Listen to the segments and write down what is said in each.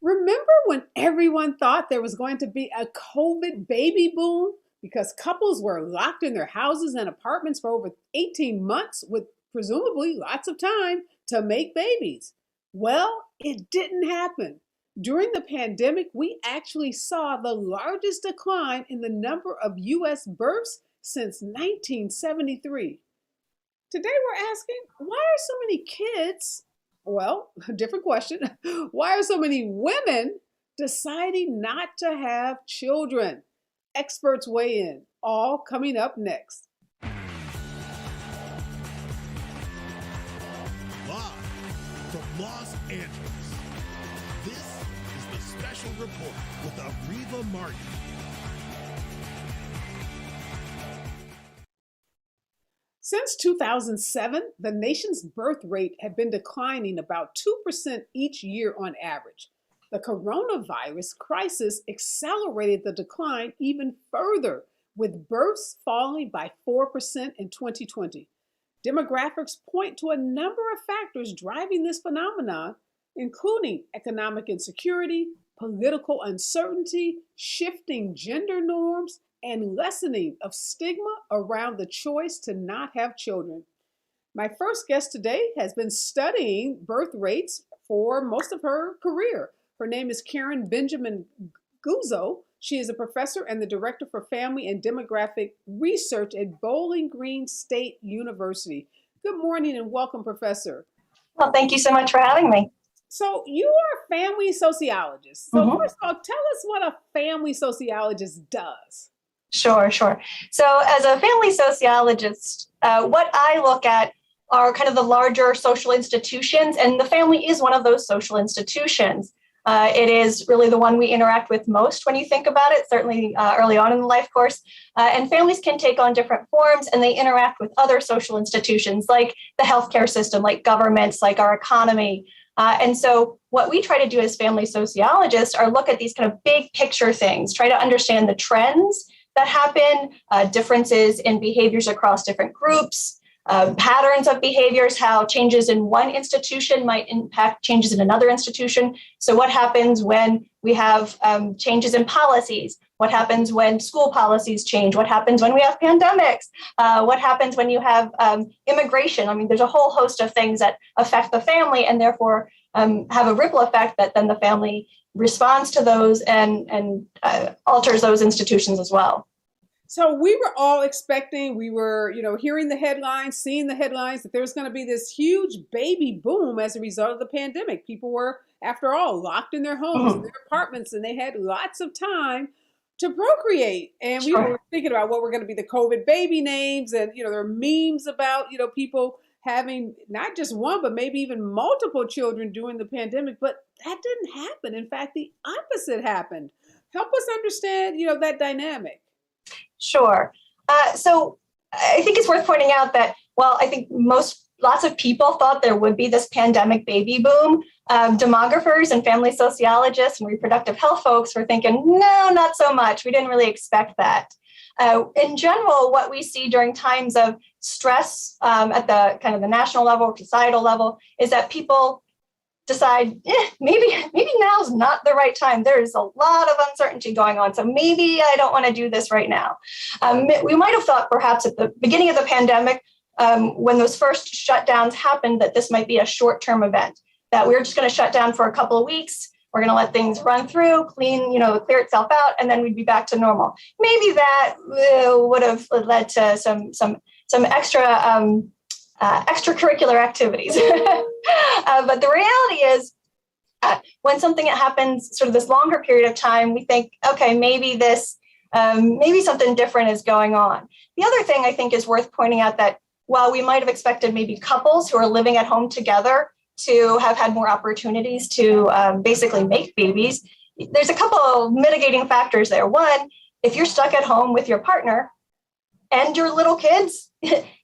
Remember when everyone thought there was going to be a COVID baby boom because couples were locked in their houses and apartments for over 18 months with presumably lots of time to make babies? Well, it didn't happen. During the pandemic, we actually saw the largest decline in the number of US births since 1973. Today we're asking, why are so many kids, well, a different question, why are so many women deciding not to have children? Experts weigh in, all coming up next. Live from Los Angeles, this is the Special Report with Areva Martin. Since 2007, the nation's birth rate had been declining about 2% each year on average. The coronavirus crisis accelerated the decline even further, with births falling by 4% in 2020. Demographics point to a number of factors driving this phenomenon, including economic insecurity, political uncertainty, shifting gender norms, and lessening of stigma around the choice to not have children. My first guest today has been studying birth rates for most of her career. Her name is Karen Benjamin Guzzo. She is a professor and the director for family and demographic research at Bowling Green State University. Good morning and welcome, Professor. Well, thank you so much for having me. So you are a family sociologist. So first of all, tell us what a family sociologist does. Sure. So as a family sociologist, what I look at are kind of the larger social institutions, and the family is one of those social institutions. It is really the one we interact with most when you think about it, certainly early on in the life course. And families can take on different forms, and they interact with other social institutions like the healthcare system, like governments, like our economy. And so what we try to do as family sociologists are look at these kind of big picture things, try to understand the trends that happen, differences in behaviors across different groups, patterns of behaviors, how changes in one institution might impact changes in another institution. So what happens when we have changes in policies? What happens when school policies change? What happens when we have pandemics? What happens when you have immigration? I mean, there's a whole host of things that affect the family and therefore have a ripple effect that then the family responds to those and alters those institutions as well. So we were all expecting, we were, hearing the headlines, seeing the headlines that there was going to be this huge baby boom as a result of the pandemic. People were, after all, locked in their homes, in their apartments, and they had lots of time to procreate. And we were thinking about what were going to be the COVID baby names. And, there are memes about, people having not just one, but maybe even multiple children during the pandemic. But that didn't happen. In fact, the opposite happened. Help us understand, that dynamic. Sure. So I think it's worth pointing out that while I think lots of people thought there would be this pandemic baby boom, demographers and family sociologists and reproductive health folks were thinking, no, not so much. We didn't really expect that. In general, what we see during times of stress at the kind of the national level, societal level, is that people decide, maybe now's not the right time. There's a lot of uncertainty going on, so maybe I don't want to do this right now. We might have thought perhaps at the beginning of the pandemic, when those first shutdowns happened, that this might be a short-term event, that we're just going to shut down for a couple of weeks. We're going to let things run through, clear itself out, and then we'd be back to normal. Maybe that would have led to some extra extracurricular activities. But the reality is, when something happens sort of this longer period of time, we think, okay, maybe something different is going on. The other thing I think is worth pointing out that while we might have expected maybe couples who are living at home together to have had more opportunities to basically make babies, there's a couple of mitigating factors there. One, if you're stuck at home with your partner and your little kids,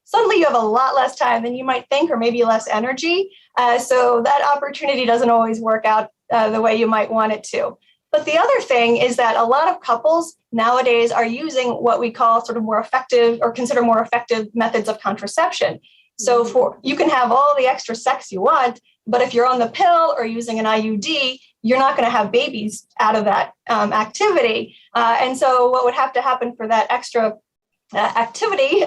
suddenly you have a lot less time than you might think, or maybe less energy. So that opportunity doesn't always work out the way you might want it to. But the other thing is that a lot of couples nowadays are using what we call sort of more effective or consider more effective methods of contraception. So you can have all the extra sex you want, but if you're on the pill or using an IUD, you're not going to have babies out of that activity. And so what would have to happen for that extra activity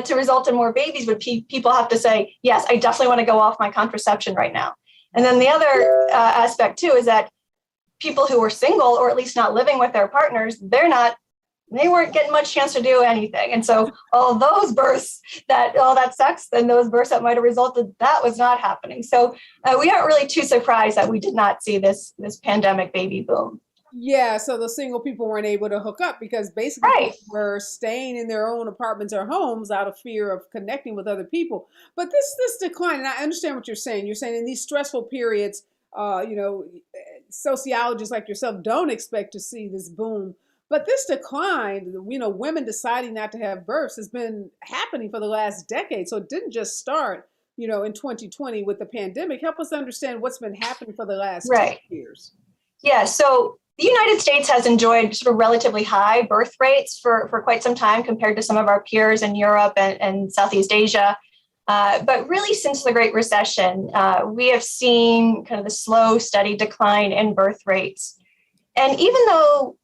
to result in more babies would people have to say, yes, I definitely want to go off my contraception right now. And then the other aspect too is that people who were single, or at least not living with their partners, they weren't getting much chance to do anything. And so all those births, all that sex and those births that might have resulted, that was not happening. So we aren't really too surprised that we did not see this pandemic baby boom. Yeah, so the single people weren't able to hook up because basically people were staying in their own apartments or homes out of fear of connecting with other people. But this decline, and I understand what you're saying. You're saying in these stressful periods, sociologists like yourself don't expect to see this boom. But this decline, women deciding not to have births has been happening for the last decade. So it didn't just start, in 2020 with the pandemic. Help us understand what's been happening for the last 10 years. Yeah, so the United States has enjoyed sort of relatively high birth rates for quite some time compared to some of our peers in Europe and Southeast Asia. But really, since the Great Recession, we have seen kind of the slow, steady decline in birth rates. And even though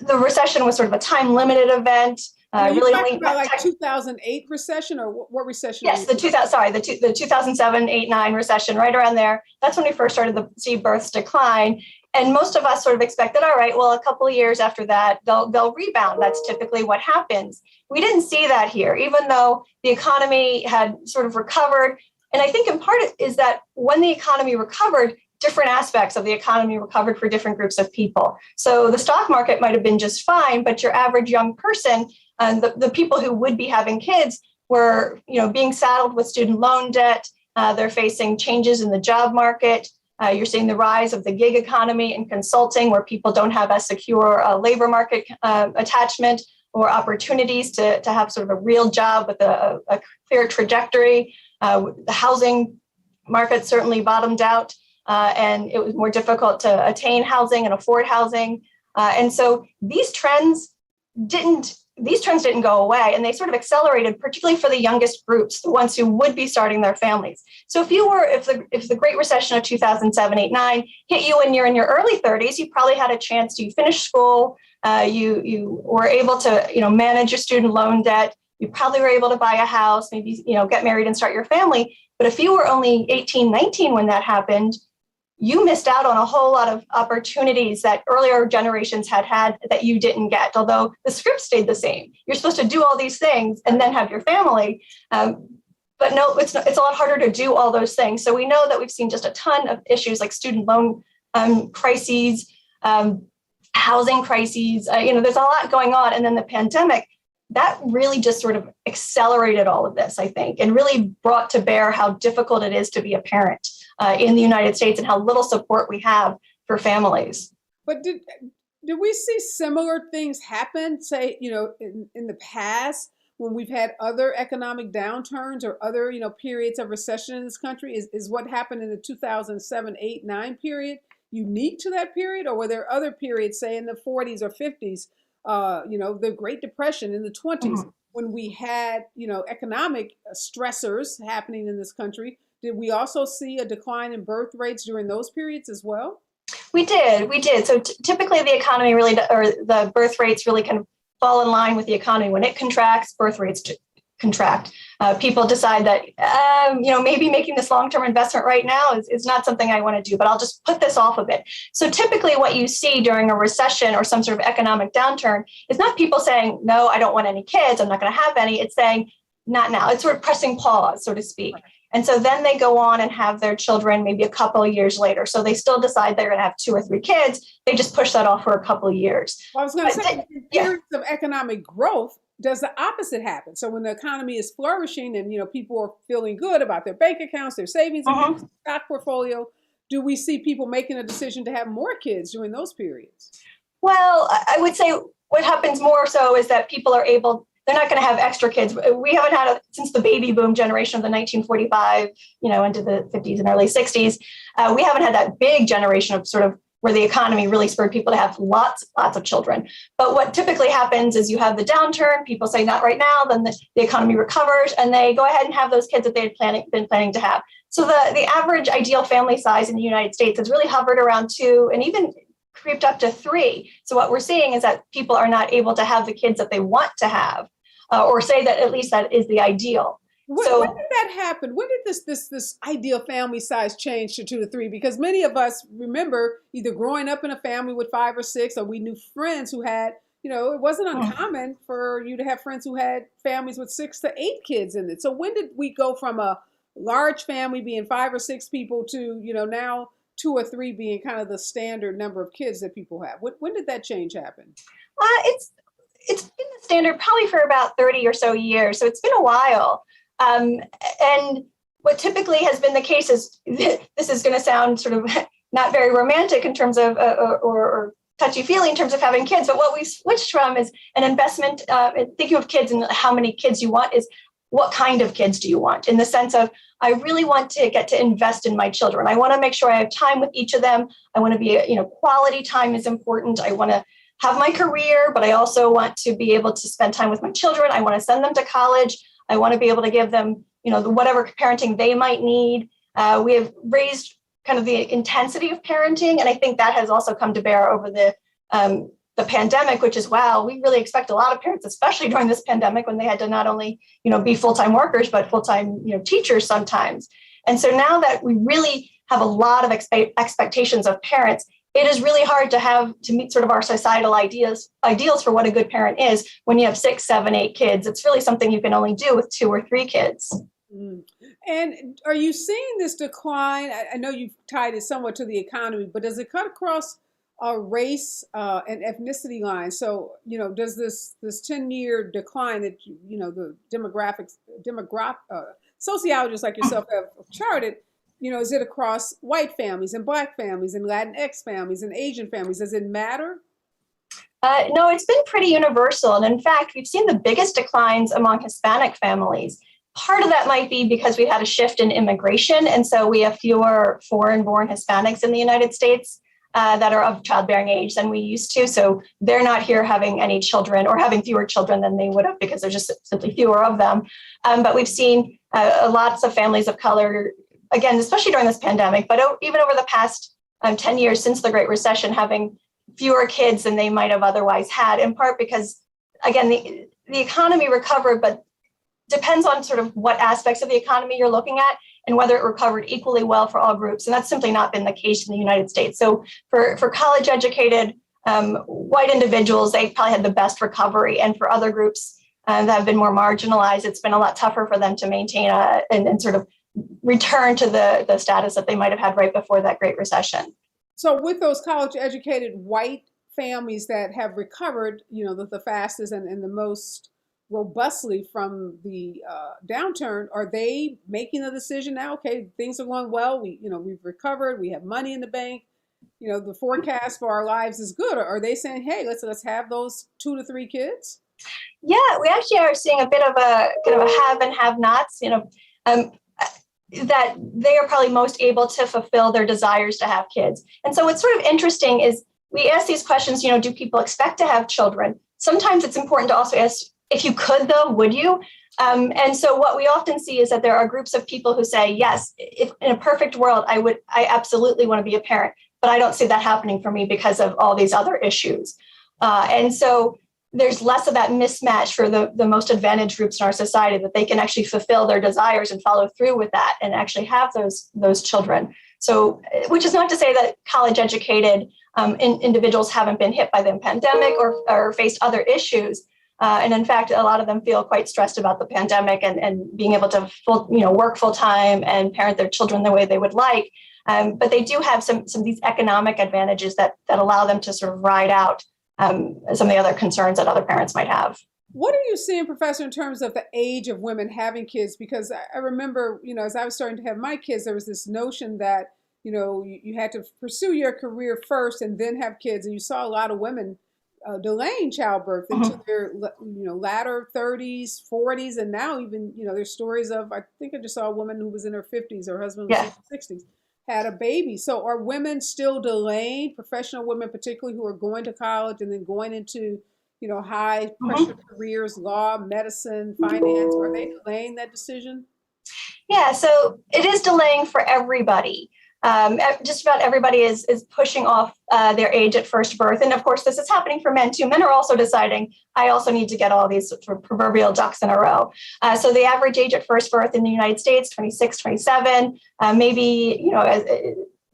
the recession was sort of a time-limited event, really only about like 2008 recession, or what recession? Yes, the 2007, 8, 9 recession, right around there. That's when we first started to see births decline. And most of us sort of expected, all right, well, a couple of years after that, they'll rebound. That's typically what happens. We didn't see that here, even though the economy had sort of recovered. And I think in part is that when the economy recovered, different aspects of the economy recovered for different groups of people. So the stock market might have been just fine, but your average young person, and the people who would be having kids were, being saddled with student loan debt. They're facing changes in the job market. You're seeing the rise of the gig economy and consulting, where people don't have as secure a labor market attachment or opportunities to have sort of a real job with a clear trajectory. The housing market certainly bottomed out, and it was more difficult to attain housing and afford housing. And so these trends didn't go away, and they sort of accelerated, particularly for the youngest groups, the ones who would be starting their families. So if the Great Recession of 2007, 8, 9 hit you when you're in your early 30s, you probably had a chance to finish school. You were able to manage your student loan debt. You probably were able to buy a house, maybe get married and start your family. But if you were only 18, 19 when that happened, you missed out on a whole lot of opportunities that earlier generations had that you didn't get, although the script stayed the same. You're supposed to do all these things and then have your family. But no, it's a lot harder to do all those things. So we know that we've seen just a ton of issues like student loan crises, housing crises. There's a lot going on. And then the pandemic, that really just sort of accelerated all of this, I think, and really brought to bear how difficult it is to be a parent in the United States and how little support we have for families. But did we see similar things happen, say, in the past when we've had other economic downturns or other, periods of recession in this country? Is what happened in the 2007, 8, 9 period unique to that period? Or were there other periods, say in the 40s or 50s, the Great Depression in the 20s, when we had, economic stressors happening in this country? Did we also see a decline in birth rates during those periods as well? We did. So typically the economy or the birth rates really kind of fall in line with the economy. When it contracts, birth rates contract. People decide that, maybe making this long-term investment right now is not something I want to do, but I'll just put this off a bit. So typically what you see during a recession or some sort of economic downturn is not people saying, no, I don't want any kids, I'm not going to have any. It's saying, not now. It's sort of pressing pause, so to speak. Right. And so then they go on and have their children maybe a couple of years later. So they still decide they're going to have 2 or 3 kids. They just push that off for a couple of years. Well, I was going to say, in periods of economic growth, does the opposite happen? So when the economy is flourishing and people are feeling good about their bank accounts, their savings accounts, stock portfolio, do we see people making a decision to have more kids during those periods? Well, I would say what happens more so is that people are able. They're not going to have extra kids. We haven't had since the baby boom generation of the 1945, into the 50s and early 60s. We haven't had that big generation of sort of where the economy really spurred people to have lots of children. But what typically happens is you have the downturn, people say not right now, then the economy recovers and they go ahead and have those kids that they had been planning to have. So the average ideal family size in the United States has really hovered around 2 and even creeped up to 3. So what we're seeing is that people are not able to have the kids that they want to have, or say that at least that is the ideal. When did that happen? When did this ideal family size change to 2 to 3? Because many of us remember either growing up in a family with 5 or 6, or we knew friends who had, it wasn't uncommon for you to have friends who had families with 6 to 8 kids in it. So when did we go from a large family being 5 or 6 people to, now 2 or 3 being kind of the standard number of kids that people have? When did that change happen? It's been the standard probably for about 30 or so years. So it's been a while. And what typically has been the case is, this is going to sound sort of not very romantic in terms of, or touchy-feely in terms of having kids, but what we switched from is an investment, thinking of kids and how many kids you want, is what kind of kids do you want? In the sense of, I really want to get to invest in my children. I want to make sure I have time with each of them. I want to be, quality time is important. I want to have my career, but I also want to be able to spend time with my children. I want to send them to college. I want to be able to give them, whatever parenting they might need. We have raised kind of the intensity of parenting, and I think that has also come to bear over the pandemic, which is, wow, we really expect a lot of parents, especially during this pandemic when they had to not only, be full-time workers, but full-time, teachers sometimes. And so now that we really have a lot of expectations of parents, it is really hard to meet sort of our societal ideals for what a good parent is when you have 6, 7, 8 kids. It's really something you can only do with 2 or 3 kids. Mm. And are you seeing this decline? I know you've tied it somewhat to the economy, but does it cut across race and ethnicity lines? So, does this 10-year decline that, the sociologists like yourself have charted, is it across white families and Black families and Latinx families and Asian families? Does it matter? No, it's been pretty universal. And in fact, we've seen the biggest declines among Hispanic families. Part of that might be because we've had a shift in immigration. And so we have fewer foreign-born Hispanics in the United States that are of childbearing age than we used to. So they're not here having any children, or having fewer children than they would have, because there's just simply fewer of them. But we've seen lots of families of color, again, especially during this pandemic, but even over the past 10 years since the Great Recession, having fewer kids than they might have otherwise had, in part because, again, the economy recovered, but depends on sort of what aspects of the economy you're looking at and whether it recovered equally well for all groups. And that's simply not been the case in the United States. So for college-educated white individuals, they probably had the best recovery. And for other groups that have been more marginalized, it's been a lot tougher for them to maintain and sort of return to the status that they might have had right before that Great Recession. So with those college-educated white families that have recovered, the fastest and the most robustly from the downturn, are they making a decision now? Okay, things are going well. We've recovered. We have money in the bank. The forecast for our lives is good. Or are they saying, hey, let's have those 2 to 3 kids? Yeah, we actually are seeing a bit of a kind of a have and have-nots. That they are probably most able to fulfill their desires to have kids. And so what's sort of interesting is we ask these questions. Do people expect to have children? Sometimes it's important to also ask, if you could, though, would you? And so what we often see is that there are groups of people who say, yes, if in a perfect world, I absolutely want to be a parent, but I don't see that happening for me because of all these other issues. And so there's less of that mismatch for the most advantaged groups in our society, that they can actually fulfill their desires and follow through with that and actually have those children. So, which is not to say that college-educated individuals haven't been hit by the pandemic or faced other issues. And in fact, a lot of them feel quite stressed about the pandemic and being able to work full time and parent their children the way they would like. But they do have some of these economic advantages that allow them to sort of ride out some of the other concerns that other parents might have. What are you seeing, Professor, in terms of the age of women having kids? Because I remember, as I was starting to have my kids, there was this notion that, you had to pursue your career first and then have kids. And you saw a lot of women delaying childbirth into their latter 30s, 40s, and now even there's stories of, I think I just saw a woman who was in her 50s, her husband was in his 60s, had a baby. So are women still delaying, professional women particularly who are going to college and then going into, high pressure Mhm. careers, law, medicine, finance, are they delaying that decision? Yeah, so it is delaying for everybody. Just about everybody is pushing off their age at first birth. And of course, this is happening for men too. Men are also deciding, I also need to get all these sort of proverbial ducks in a row. So the average age at first birth in the United States, 26, 27, maybe,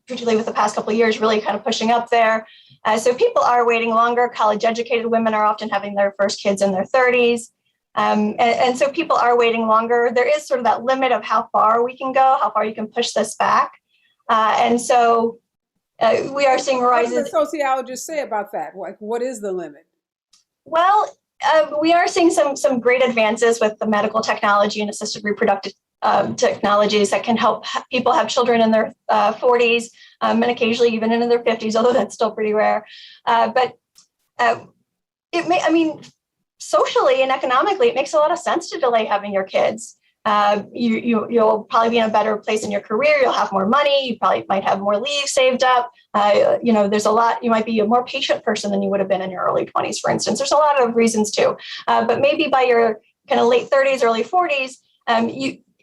particularly with the past couple of years, really kind of pushing up there. So people are waiting longer. College educated women are often having their first kids in their 30s. And so people are waiting longer. There is sort of that limit of how far we can go, how far you can push this back. And so we are seeing rises. What do the sociologists say about that? Like, what is the limit? Well, we are seeing some great advances with the medical technology and assisted reproductive technologies that can help people have children in their 40s and occasionally even in their 50s, although that's still pretty rare. But socially and economically, it makes a lot of sense to delay having your kids. You'll probably be in a better place in your career. You'll have more money. You probably might have more leave saved up. There's a lot. You might be a more patient person than you would have been in your early 20s, for instance. There's a lot of reasons too. But maybe by your kind of late 30s, early 40s,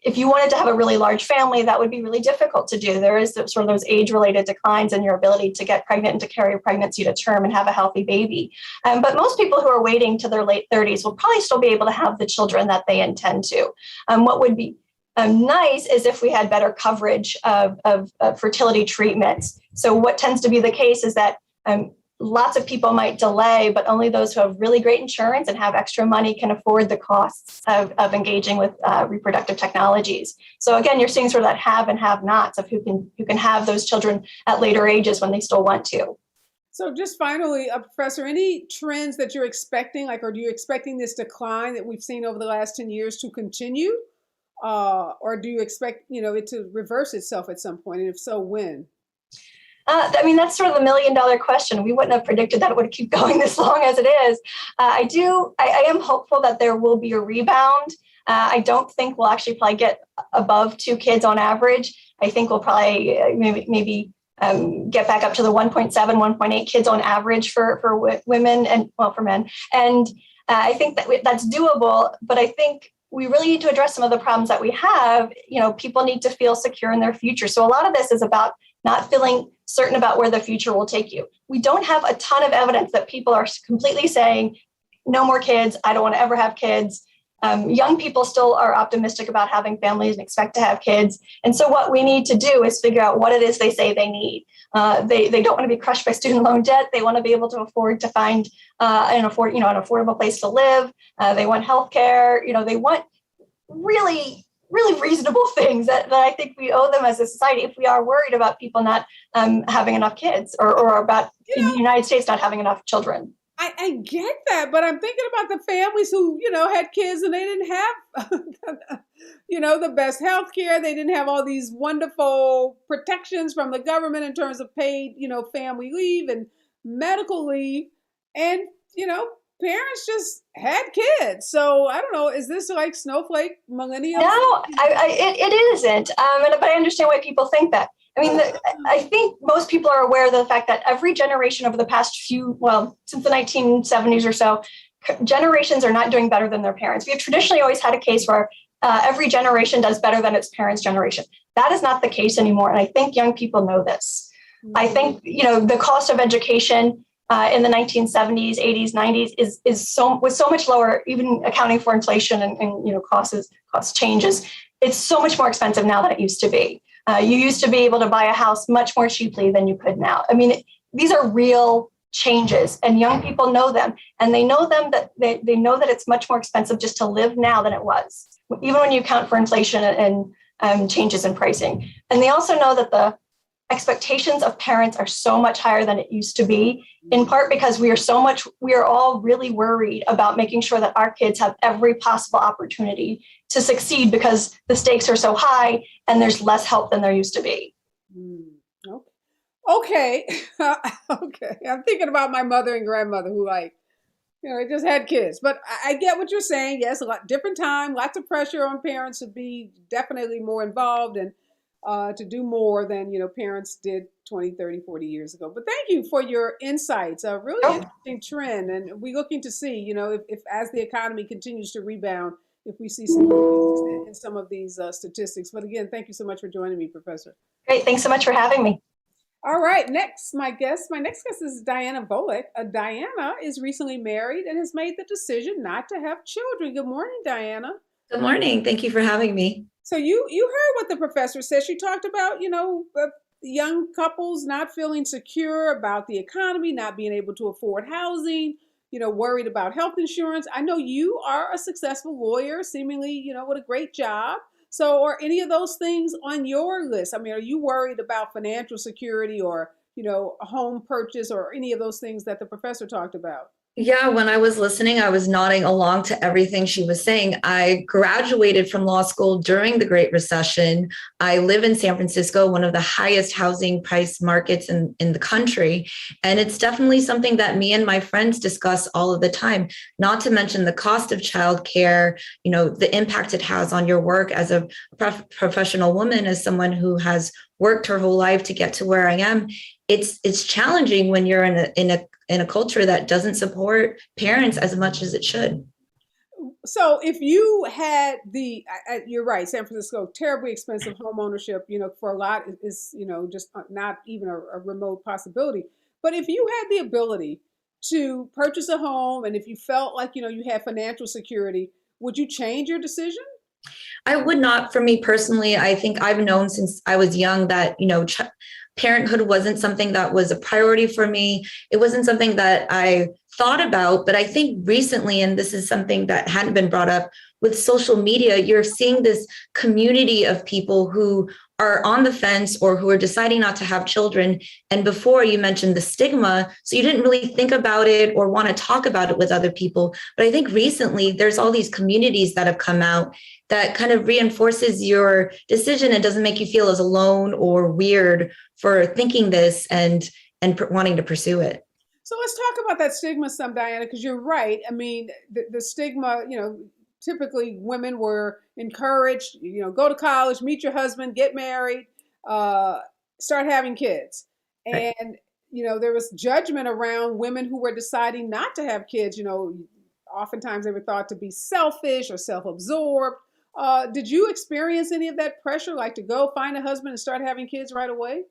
if you wanted to have a really large family, that would be really difficult to do. There is sort of those age-related declines in your ability to get pregnant and to carry a pregnancy to term and have a healthy baby. But most people who are waiting to their late 30s will probably still be able to have the children that they intend to. What would be nice is if we had better coverage of fertility treatments. So what tends to be the case is that lots of people might delay, but only those who have really great insurance and have extra money can afford the costs of engaging with reproductive technologies. So again, you're seeing sort of that have and have nots of who can have those children at later ages when they still want to. So just finally, Professor, any trends that you're expecting, or are you expecting this decline that we've seen over the last 10 years to continue? Or do you expect, it to reverse itself at some point? And if so, when? That's sort of the $1 million question. We wouldn't have predicted that it would keep going this long as it is. I am hopeful that there will be a rebound. I don't think we'll actually probably get above 2 kids on average. I think we'll probably maybe get back up to the 1.7, 1.8 kids on average for women and for men. And I think that's doable, but I think we really need to address some of the problems that we have. People need to feel secure in their future. So a lot of this is about not feeling certain about where the future will take you. We don't have a ton of evidence that people are completely saying, no more kids, I don't want to ever have kids. Young people still are optimistic about having families and expect to have kids. And so what we need to do is figure out what it is they say they need. They don't want to be crushed by student loan debt. They want to be able to afford to find an affordable place to live. They want healthcare. They want really reasonable things that I think we owe them as a society if we are worried about people not having enough kids or about the United States not having enough children. I get that, but I'm thinking about the families who, had kids and they didn't have, the best health care. They didn't have all these wonderful protections from the government in terms of paid, family leave and medical leave. And, parents just had kids. So I don't know, is this like snowflake millennials? No, it isn't. But I understand why people think that. I think most people are aware of the fact that every generation over the past since the 1970s or so, generations are not doing better than their parents. We have traditionally always had a case where every generation does better than its parents' generation. That is not the case anymore. And I think young people know this. Mm-hmm. I think, the cost of education in the 1970s, 80s, 90s was so much lower, even accounting for inflation and cost changes. It's so much more expensive now than it used to be. You used to be able to buy a house much more cheaply than you could now. These are real changes, and young people know them, and they know them that they know that it's much more expensive just to live now than it was, even when you account for inflation and changes in pricing. And they also know that the expectations of parents are so much higher than it used to be, in part because we are all really worried about making sure that our kids have every possible opportunity to succeed because the stakes are so high and there's less help than there used to be. Okay. Okay. I'm thinking about my mother and grandmother who they just had kids. But I get what you're saying. Yes, a lot different time, lots of pressure on parents to be definitely more involved. And to do more than, parents did 20, 30, 40 years ago. But thank you for your insights. A really interesting trend. And we're looking to see, if as the economy continues to rebound, if we see some increases in some of these statistics. But again, thank you so much for joining me, Professor. Great. Thanks so much for having me. All right. My next guest is Dyanna Volek. Dyanna is recently married and has made the decision not to have children. Good morning, Dyanna. Good morning. Thank you for having me. So you heard what the professor said. She talked about, young couples not feeling secure about the economy, not being able to afford housing, worried about health insurance. I know you are a successful lawyer, seemingly, with a great job. So are any of those things on your list? I mean, are you worried about financial security or, a home purchase or any of those things that the professor talked about? Yeah, when I was listening, I was nodding along to everything she was saying. I graduated from law school during the Great Recession. I live in San Francisco, one of the highest housing price markets in the country. And it's definitely something that me and my friends discuss all of the time, not to mention the cost of childcare, the impact it has on your work as a professional woman, as someone who has worked her whole life to get to where I am. It's challenging when you're in a culture that doesn't support parents as much as it should. So if you had you're right, San Francisco, terribly expensive home ownership, for a lot is, just not even a remote possibility. But if you had the ability to purchase a home and if you felt like, you had financial security, would you change your decision? I would not. For me personally, I think I've known since I was young that, parenthood wasn't something that was a priority for me. It wasn't something that I thought about, but I think recently, and this is something that hadn't been brought up with social media, you're seeing this community of people who are on the fence or who are deciding not to have children. And before you mentioned the stigma, so you didn't really think about it or want to talk about it with other people. But I think recently there's all these communities that have come out that kind of reinforces your decision and doesn't make you feel as alone or weird for thinking this and wanting to pursue it. So let's talk about that stigma some, Dyanna, because you're right. I mean, the stigma, typically women were encouraged, go to college, meet your husband, get married, start having kids. Right. And, there was judgment around women who were deciding not to have kids. Oftentimes they were thought to be selfish or self-absorbed. Did you experience any of that pressure, like to go find a husband and start having kids right away?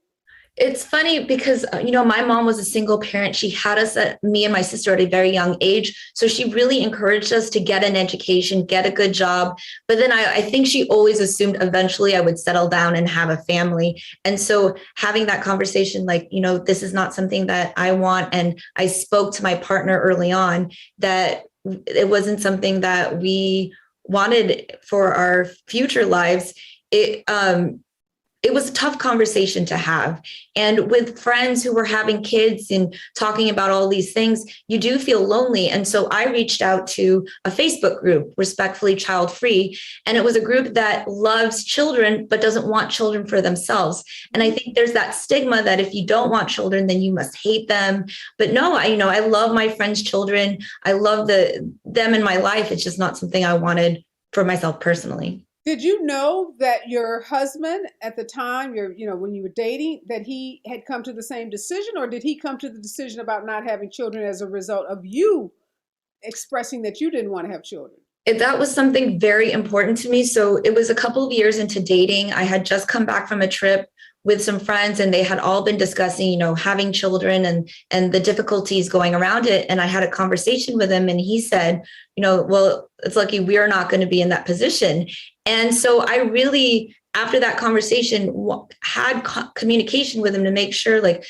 It's funny because, my mom was a single parent. She had us, me and my sister, at a very young age. So she really encouraged us to get an education, get a good job. But then I think she always assumed eventually I would settle down and have a family. And so having that conversation, like, this is not something that I want. And I spoke to my partner early on that it wasn't something that we wanted for our future lives. It was a tough conversation to have. And with friends who were having kids and talking about all these things, you do feel lonely. And so I reached out to a Facebook group, Respectfully Child Free. And it was a group that loves children, but doesn't want children for themselves. And I think there's that stigma that if you don't want children, then you must hate them. But no, I love my friends' children. I love them in my life. It's just not something I wanted for myself personally. Did you know that your husband at the time, when you were dating, that he had come to the same decision, or did he come to the decision about not having children as a result of you expressing that you didn't want to have children? That was something very important to me. So it was a couple of years into dating. I had just come back from a trip with some friends and they had all been discussing, having children and the difficulties going around it. And I had a conversation with him and he said, well, it's lucky we're not going to be in that position. And so I really, after that conversation, had communication with him to make sure, like,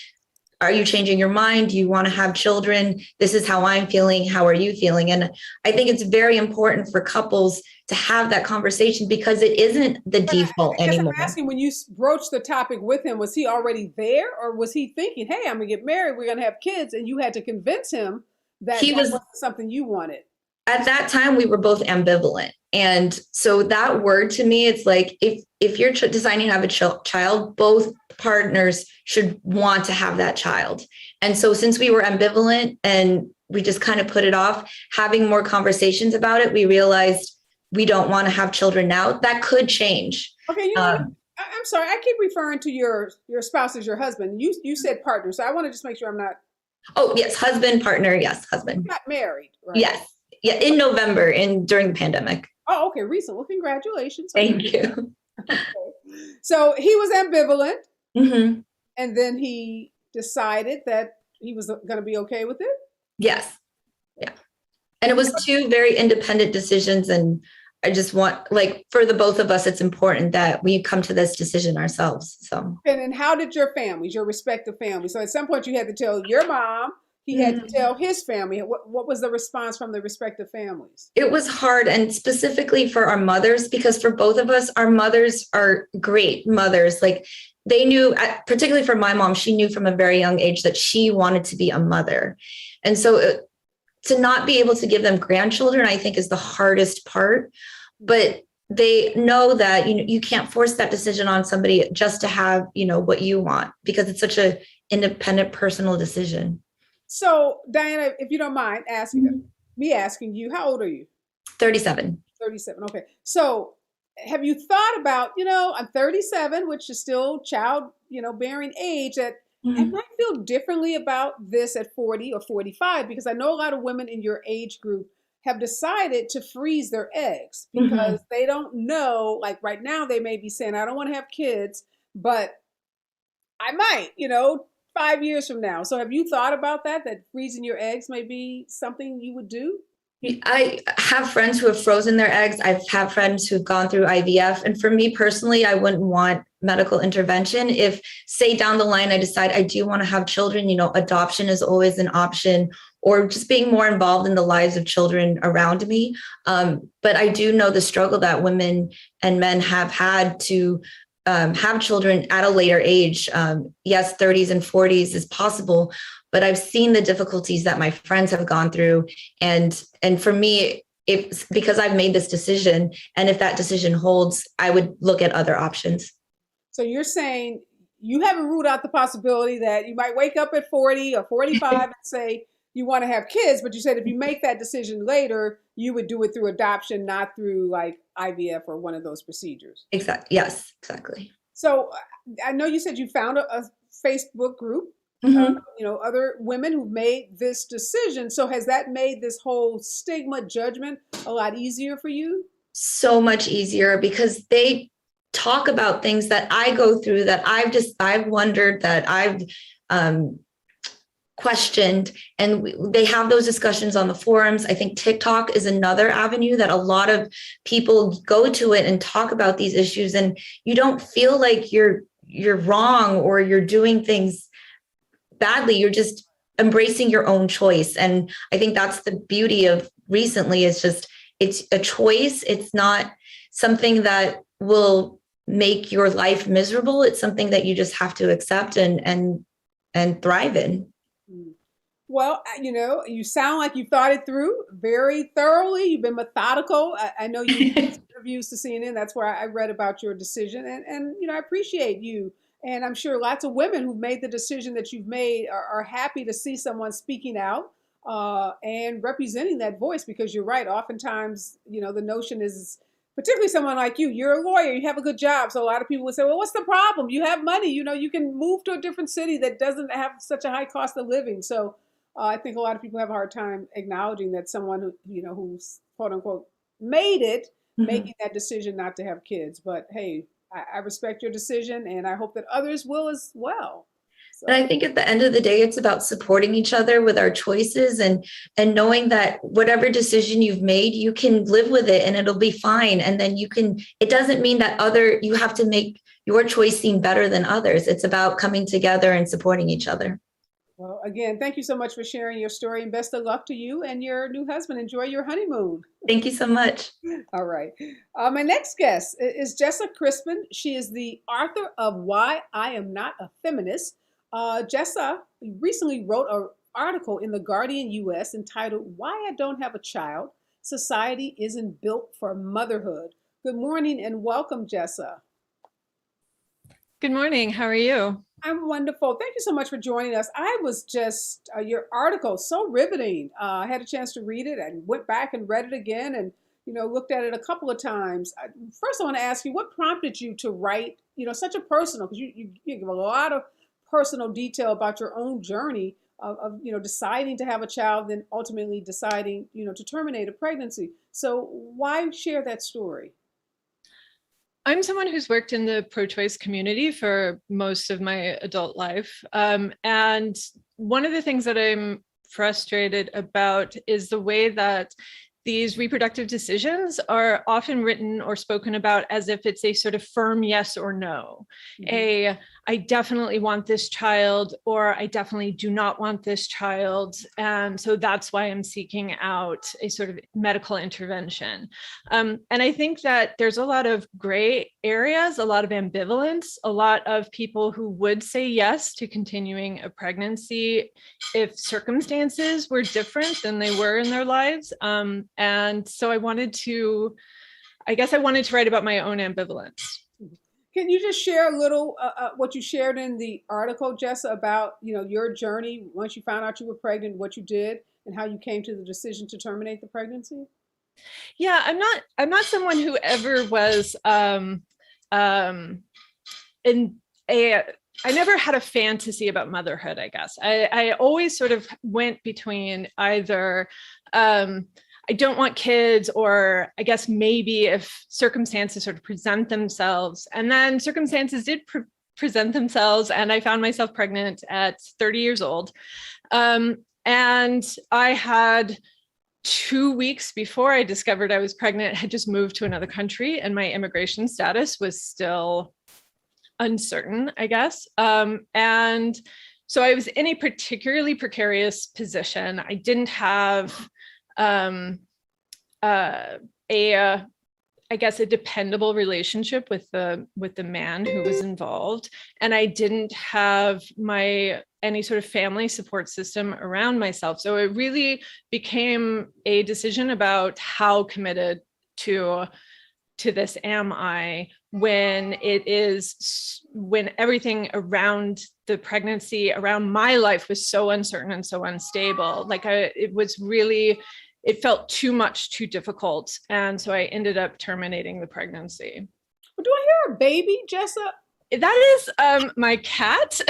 are you changing your mind? Do you want to have children? This is how I'm feeling. How are you feeling? And I think it's very important for couples to have that conversation because it isn't the default anymore. I'm asking, when you broached the topic with him, was he already there, or was he thinking, hey, I'm going to get married, we're going to have kids, and you had to convince him that wasn't something you wanted? At that time, we were both ambivalent. And so that word to me, it's like, if you're deciding to have a child, both partners should want to have that child. And so since we were ambivalent and we just kind of put it off, having more conversations about it, we realized we don't want to have children now. That could change. Okay, I'm sorry, I keep referring to your spouse as your husband. You said partner, so I want to just make sure I'm not Oh, yes, husband, partner, yes, husband. not married, right? Yes. Yeah, in November, during the pandemic. Oh, okay, recent. Well, congratulations. Thank you. Okay. So he was ambivalent, Hmm. and then he decided that he was going to be okay with it. Yes. Yeah. And it was two very independent decisions. And I just want, like, for the both of us, it's important that we come to this decision ourselves. So. And then how did your families, your respective families? So at some point you had to tell your mom, he had to tell his family. What was the response from the respective families? It was hard, and specifically for our mothers, because for both of us, our mothers are great mothers. Like, they knew, particularly for my mom, she knew from a very young age that she wanted to be a mother. And so to not be able to give them grandchildren, I think, is the hardest part. But they know that, you can't force that decision on somebody just to have, what you want, because it's such an independent, personal decision. So, Dyanna, if you don't mind me asking you, how old are you? 37. 37. Okay. So have you thought about, I'm 37, which is still child, bearing age, that I might feel differently about this at 40 or 45, because I know a lot of women in your age group have decided to freeze their eggs because they don't know, like right now they may be saying, I don't want to have kids, but I might, 5 years from now. So have you thought about that freezing your eggs may be something you would do? I have friends who have frozen their eggs. I've had friends who've gone through IVF. And for me personally, I wouldn't want medical intervention. If, say, down the line, I decide I do want to have children, adoption is always an option, or just being more involved in the lives of children around me. But I do know the struggle that women and men have had to have children at a later age. Yes, 30s and 40s is possible, but I've seen the difficulties that my friends have gone through. And for me, because I've made this decision, and if that decision holds, I would look at other options. So you're saying you haven't ruled out the possibility that you might wake up at 40 or 45 and say you want to have kids, but you said if you make that decision later, you would do it through adoption, not through like IVF or one of those procedures. Exactly. Yes, exactly. So I know you said you found a Facebook group, other women who've made this decision. So has that made this whole stigma judgment a lot easier for you? So much easier, because they talk about things that I go through, that I've wondered, that I've questioned, and they have those discussions on the forums. I think TikTok is another avenue that a lot of people go to it and talk about these issues, and you don't feel like you're wrong or you're doing things badly. You're just embracing your own choice. And I think that's the beauty of recently, is just, it's a choice. It's not something that will make your life miserable. It's something that you just have to accept and thrive in. Well, you sound like you've thought it through very thoroughly. You've been methodical. I know you did interviews to CNN. That's where I read about your decision. And I appreciate you. And I'm sure lots of women who've made the decision that you've made are happy to see someone speaking out and representing that voice, because you're right. Oftentimes, the notion is, particularly someone like you, you're a lawyer, you have a good job. So a lot of people would say, well, what's the problem? You have money, you can move to a different city that doesn't have such a high cost of living. So I think a lot of people have a hard time acknowledging that someone who's quote unquote made it, making that decision not to have kids. But hey, I respect your decision, and I hope that others will as well. So. And I think at the end of the day, it's about supporting each other with our choices, and knowing that whatever decision you've made, you can live with it and it'll be fine. And then it doesn't mean that you have to make your choice seem better than others. It's about coming together and supporting each other. Well, again, thank you so much for sharing your story, and best of luck to you and your new husband. Enjoy your honeymoon. Thank you so much. All right. My next guest is Jessa Crispin. She is the author of Why I Am Not a Feminist. Jessa recently wrote an article in The Guardian US entitled Why I Don't Have a Child, Society Isn't Built for Motherhood. Good morning and welcome, Jessa. Good morning. How are you? I'm wonderful. Thank you so much for joining us. I was just, your article, so riveting. I had a chance to read it and went back and read it again. And, looked at it a couple of times. First, I want to ask you, what prompted you to write, such a personal, because you give a lot of personal detail about your own journey of deciding to have a child, then ultimately deciding, to terminate a pregnancy. So why share that story? I'm someone who's worked in the pro-choice community for most of my adult life. And one of the things that I'm frustrated about is the way that these reproductive decisions are often written or spoken about as if it's a sort of firm yes or no. Mm-hmm. I definitely want this child, or I definitely do not want this child. And so that's why I'm seeking out a sort of medical intervention. And I think that there's a lot of gray areas, a lot of ambivalence, a lot of people who would say yes to continuing a pregnancy if circumstances were different than they were in their lives. And so I wanted to write about my own ambivalence. Can you just share a little what you shared in the article, Jessa, about your journey once you found out you were pregnant, what you did, and how you came to the decision to terminate the pregnancy? Yeah, I'm not someone who ever was I never had a fantasy about motherhood, I guess. I always sort of went between either I don't want kids, or I guess maybe if circumstances sort of present themselves. And then circumstances did present themselves, and I found myself pregnant at 30 years old. And I had 2 weeks before I discovered I was pregnant, had just moved to another country, and my immigration status was still uncertain, I guess. And so I was in a particularly precarious position. I didn't have a dependable relationship with the man who was involved, and I didn't have any sort of family support system around myself. So it really became a decision about how committed to this am I, when everything around the pregnancy, around my life, was so uncertain and so unstable. It felt too much, too difficult. And so I ended up terminating the pregnancy. Do I hear a baby, Jessa? That is my cat.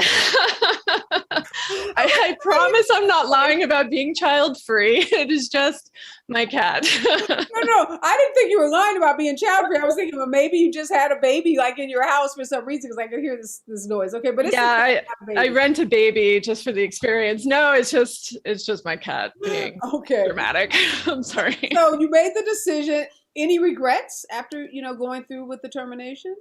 I promise I'm not lying about being child-free. It is just my cat. No, I didn't think you were lying about being child-free. I was thinking, well, maybe you just had a baby like in your house for some reason, because I could hear this noise. Okay, but I rent a baby just for the experience. No, it's just my cat being dramatic. I'm sorry. So you made the decision. Any regrets after going through with the termination?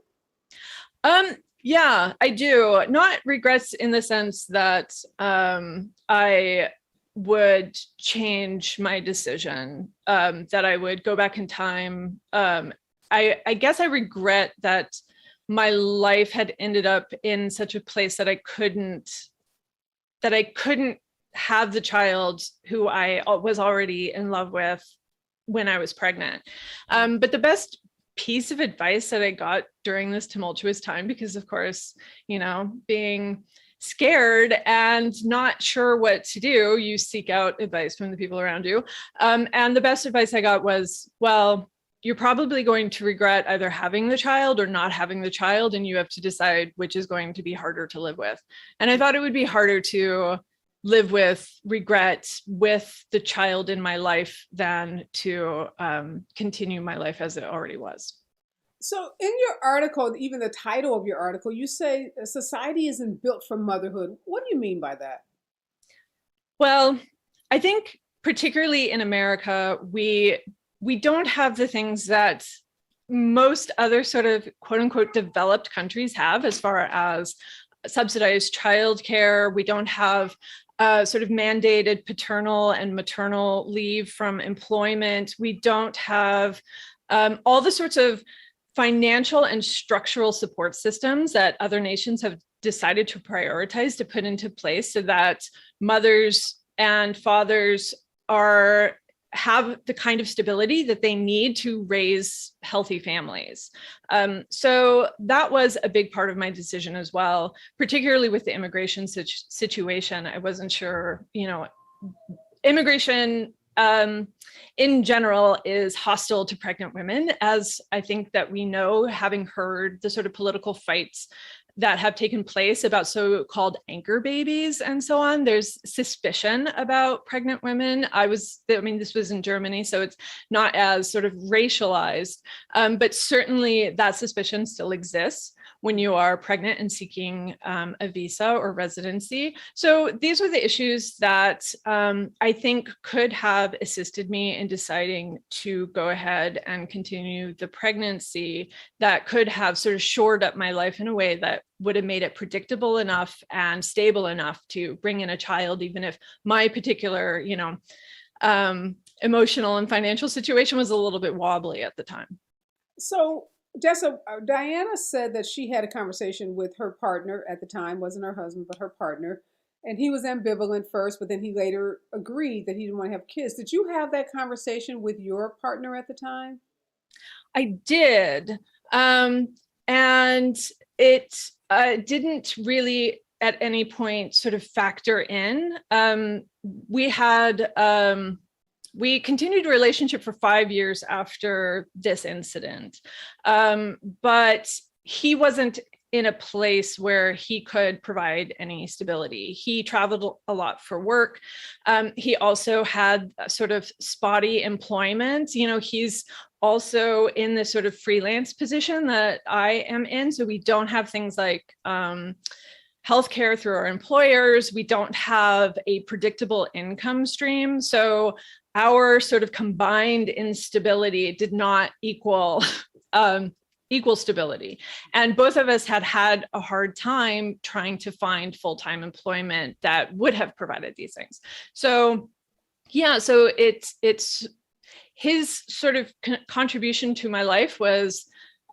Yeah, I do. Not regrets in the sense that I would change my decision, that I would go back in time. I guess I regret that my life had ended up in such a place that I couldn't have the child who I was already in love with when I was pregnant. But the best piece of advice that I got during this tumultuous time, because of course, being scared and not sure what to do, you seek out advice from the people around you. And the best advice I got was, well, you're probably going to regret either having the child or not having the child, and you have to decide which is going to be harder to live with. And I thought it would be harder to live with regret with the child in my life than to continue my life as it already was. So in your article, even the title of your article, you say society isn't built for motherhood. What do you mean by that? Well, I think particularly in America, we don't have the things that most other sort of quote unquote developed countries have, as far as subsidized childcare. We don't have sort of mandated paternal and maternal leave from employment. We don't have all the sorts of financial and structural support systems that other nations have decided to prioritize to put into place so that mothers and fathers have the kind of stability that they need to raise healthy families. So that was a big part of my decision as well, particularly with the immigration situation. I wasn't sure, immigration in general is hostile to pregnant women, as I think that we know, having heard the sort of political fights that have taken place about so-called anchor babies and so on. There's suspicion about pregnant women. This was in Germany, so it's not as sort of racialized, but certainly that suspicion still exists when you are pregnant and seeking a visa or residency. So these were the issues that I think could have assisted me in deciding to go ahead and continue the pregnancy, that could have sort of shored up my life in a way that would have made it predictable enough and stable enough to bring in a child, even if my particular, emotional and financial situation was a little bit wobbly at the time. So, Jessa, Dyanna said that she had a conversation with her partner at the time, wasn't her husband, but her partner. And he was ambivalent first, but then he later agreed that he didn't want to have kids. Did you have that conversation with your partner at the time? I did. And it didn't really at any point sort of factor in. We continued a relationship for 5 years after this incident, but he wasn't in a place where he could provide any stability. He traveled a lot for work. He also had sort of spotty employment. He's also in this sort of freelance position that I am in. So we don't have things like healthcare through our employers. We don't have a predictable income stream. So our sort of combined instability did not equal stability. And both of us had a hard time trying to find full-time employment that would have provided these things. So yeah, so it's his sort of contribution to my life was,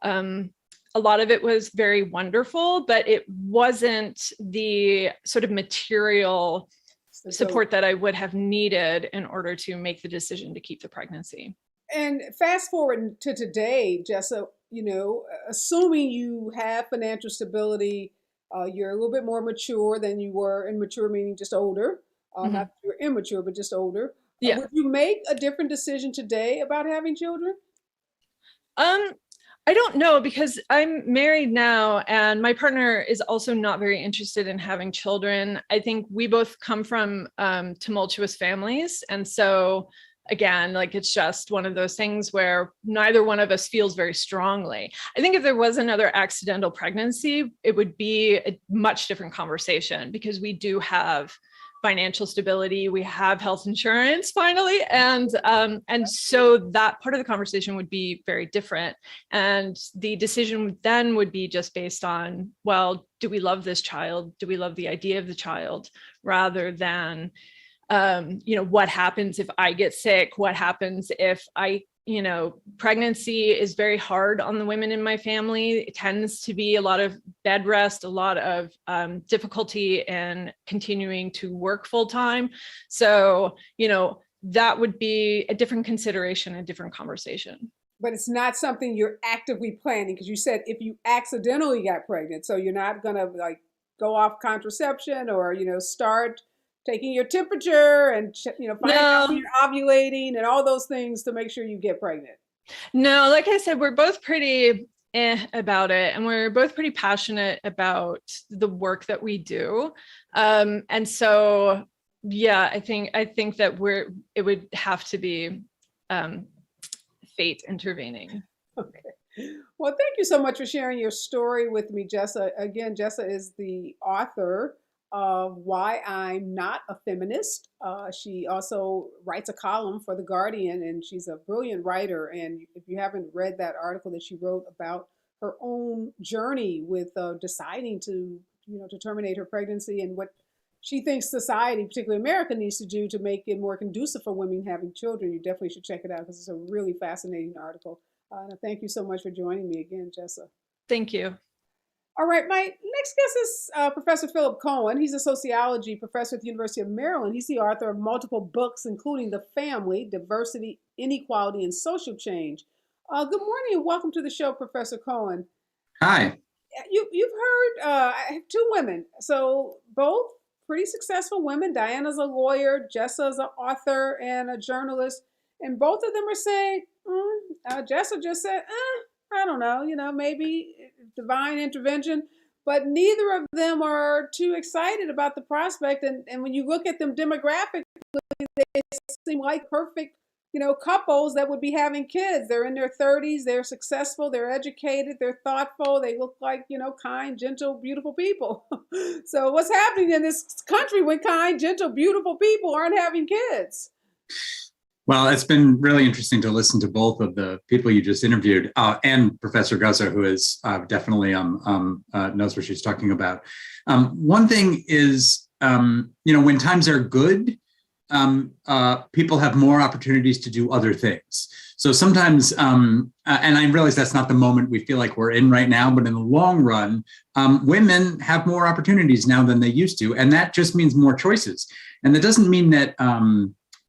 a lot of it was very wonderful, but it wasn't the sort of material support that I would have needed in order to make the decision to keep the pregnancy. And fast forward to today, Jessa, assuming you have financial stability, you're a little bit more mature than you were. Immature meaning just older, not that you're immature, but just older. Yeah. Would you make a different decision today about having children? I don't know, because I'm married now and my partner is also not very interested in having children. I think we both come from tumultuous families. And so again, like, it's just one of those things where neither one of us feels very strongly. I think if there was another accidental pregnancy, it would be a much different conversation, because we do have financial stability, we have health insurance finally, and so that part of the conversation would be very different, and the decision then would be just based on, well, do we love this child, do we love the idea of the child, rather than what happens if I get sick, what happens if pregnancy is very hard on the women in my family. It tends to be a lot of bed rest, a lot of difficulty in continuing to work full time. So, that would be a different consideration, a different conversation. But it's not something you're actively planning, because you said if you accidentally got pregnant, so you're not going to go off contraception or, start taking your temperature and, finding out when you're ovulating and all those things to make sure you get pregnant. No, like I said, we're both pretty about it, and we're both pretty passionate about the work that we do. And so, yeah, I think that it would have to be fate intervening. Okay. Well, thank you so much for sharing your story with me, Jessa. Again, Jessa is the author of Why I'm Not a Feminist. She also writes a column for The Guardian, and she's a brilliant writer. And if you haven't read that article that she wrote about her own journey with deciding to terminate her pregnancy and what she thinks society, particularly America, needs to do to make it more conducive for women having children, you definitely should check it out, because it's a really fascinating article. And thank you so much for joining me again, Jessa. Thank you. All right, my next guest is Professor Philip Cohen. He's a sociology professor at the University of Maryland. He's the author of multiple books, including The Family, Diversity, Inequality, and Social Change. Good morning and welcome to the show, Professor Cohen. Hi. You've heard, I have two women, so both pretty successful women. Diana's a lawyer, Jessa's an author and a journalist. And both of them are saying, Jessa just said, I don't know, maybe divine intervention. But neither of them are too excited about the prospect. And when you look at them demographically, they seem like perfect, couples that would be having kids. They're in their 30s, they're successful, they're educated, they're thoughtful, they look like, kind, gentle, beautiful people. So what's happening in this country when kind, gentle, beautiful people aren't having kids? Well, it's been really interesting to listen to both of the people you just interviewed and Professor Guzzo, who is definitely knows what she's talking about. One thing is, when times are good, people have more opportunities to do other things. So sometimes, and I realize that's not the moment we feel like we're in right now, but in the long run, women have more opportunities now than they used to. And that just means more choices. And that doesn't mean that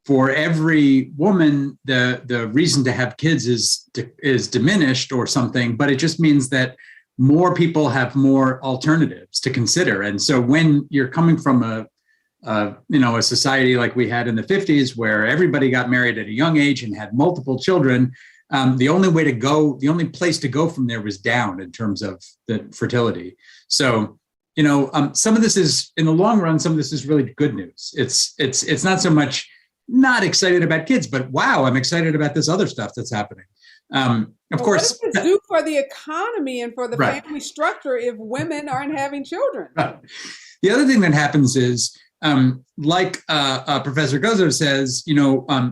for every woman, the reason to have kids is diminished or something, but it just means that more people have more alternatives to consider. And so when you're coming from a society like we had in the 50s, where everybody got married at a young age and had multiple children, the only place to go from there was down in terms of the fertility. So, some of this is, in the long run, some of this is really good news. It's not so much not excited about kids, but wow, I'm excited about this other stuff that's happening. Of course, what does it do for the economy and for the family structure if women aren't having children? The other thing that happens is, like Professor Guzzo says,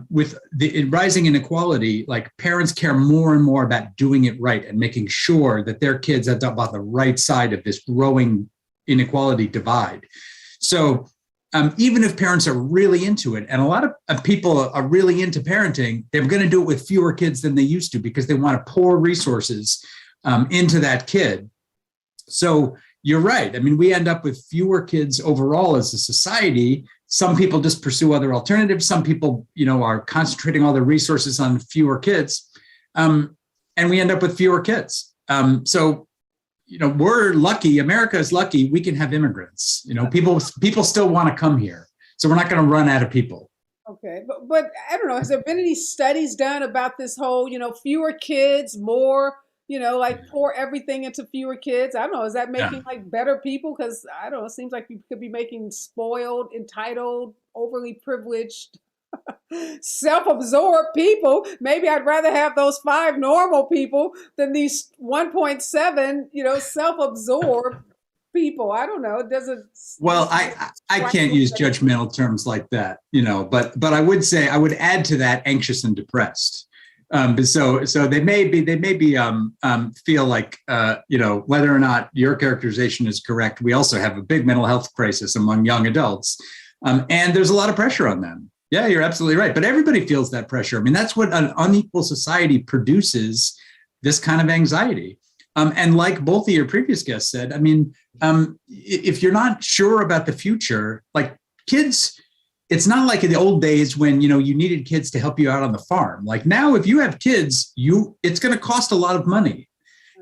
with the rising inequality, like parents care more and more about doing it right and making sure that their kids are about the right side of this growing inequality divide. So even if parents are really into it, and a lot of people are really into parenting, they're going to do it with fewer kids than they used to because they want to pour resources into that kid. So you're right. I mean, we end up with fewer kids overall as a society. Some people just pursue other alternatives. Some people, are concentrating all their resources on fewer kids. And we end up with fewer kids. So we're lucky. America is lucky. We can have immigrants. People still want to come here. So we're not going to run out of people. Okay. But I don't know. Has there been any studies done about this whole, fewer kids, more, pour everything into fewer kids? I don't know. Is that making better people? Because I don't know. It seems like you could be making spoiled, entitled, overly privileged, self-absorbed people. Maybe I'd rather have those 5 normal people than these 1.7, self-absorbed people. I don't know. Does it? Well, I can't use judgmental terms like that, but I would say, I would add to that anxious and depressed. So they may feel like, whether or not your characterization is correct, we also have a big mental health crisis among young adults. And there's a lot of pressure on them. Yeah, you're absolutely right. But everybody feels that pressure. I mean, that's what an unequal society produces, this kind of anxiety. And like both of your previous guests said, I mean, if you're not sure about the future, like kids, it's not like in the old days when, you needed kids to help you out on the farm. Like now, if you have kids, it's going to cost a lot of money.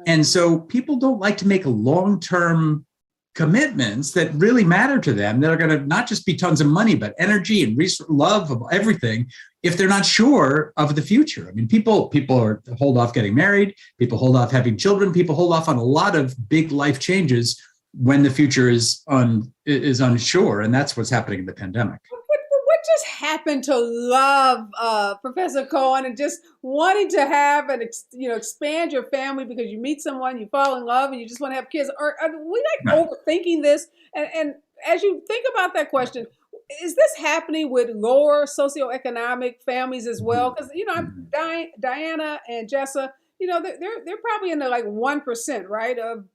And so people don't like to make long-term commitments that really matter to them, that are going to not just be tons of money, but energy and love of everything, if they're not sure of the future. I mean, people hold off getting married, people hold off having children, people hold off on a lot of big life changes when the future is unsure. And that's what's happening in the pandemic. What just happened to love, Professor Cohen, and just wanting to have and expand your family because you meet someone, you fall in love, and you just want to have kids? Or are we overthinking this? And as you think about that question, is this happening with lower socioeconomic families as well? Because Dyanna and Jessa, they're probably in the 1%, right, of